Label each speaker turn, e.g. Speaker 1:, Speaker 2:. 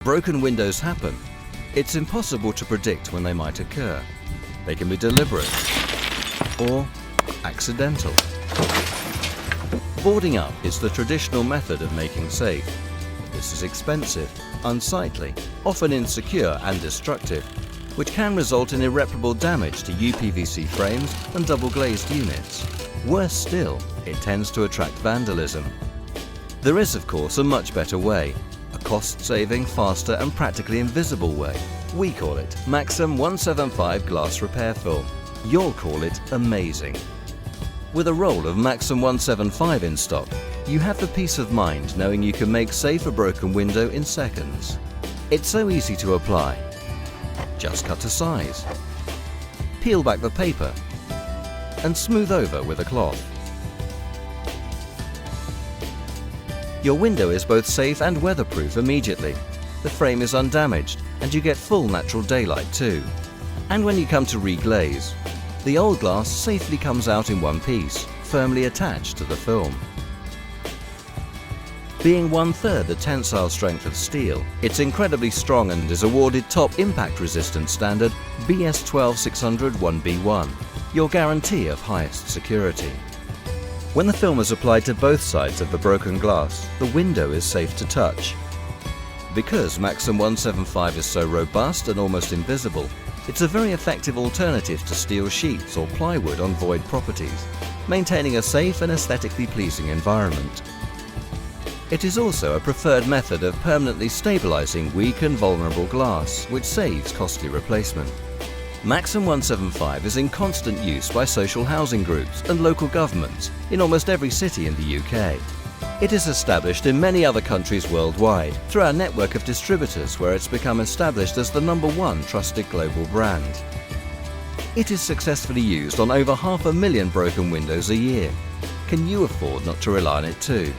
Speaker 1: Broken windows happen. It's impossible to predict when they might occur. They can be deliberate or accidental. Boarding up is the traditional method of making safe. This is expensive, unsightly, often insecure and destructive, which can result in irreparable damage to UPVC frames and double-glazed units. Worse still, it tends to attract vandalism. There is, of course, a much better way. A cost-saving, faster and practically invisible way. We call it MAXAM175 glass repair film. You'll call it amazing. With a roll of MAXAM175 in stock, you have the peace of mind knowing you can make safe a broken window in seconds. It's so easy to apply. Just cut to size, peel back the paper and smooth over with a cloth. Your window is both safe and weatherproof immediately. The frame is undamaged and you get full natural daylight too. And when you come to reglaze, the old glass safely comes out in one piece, firmly attached to the film. Being 1/3 the tensile strength of steel, it's incredibly strong and is awarded top impact resistance standard BS 12600 1B1, your guarantee of highest security. When the film is applied to both sides of the broken glass, the window is safe to touch. Because MAXAM175 is so robust and almost invisible, it's a very effective alternative to steel sheets or plywood on void properties, maintaining a safe and aesthetically pleasing environment. It is also a preferred method of permanently stabilizing weak and vulnerable glass, which saves costly replacement. MAXAM175 is in constant use by social housing groups and local governments in almost every city in the UK. It is established in many other countries worldwide through our network of distributors, where it's become established as the #1 trusted global brand. It is successfully used on over 500,000 broken windows a year. Can you afford not to rely on it too?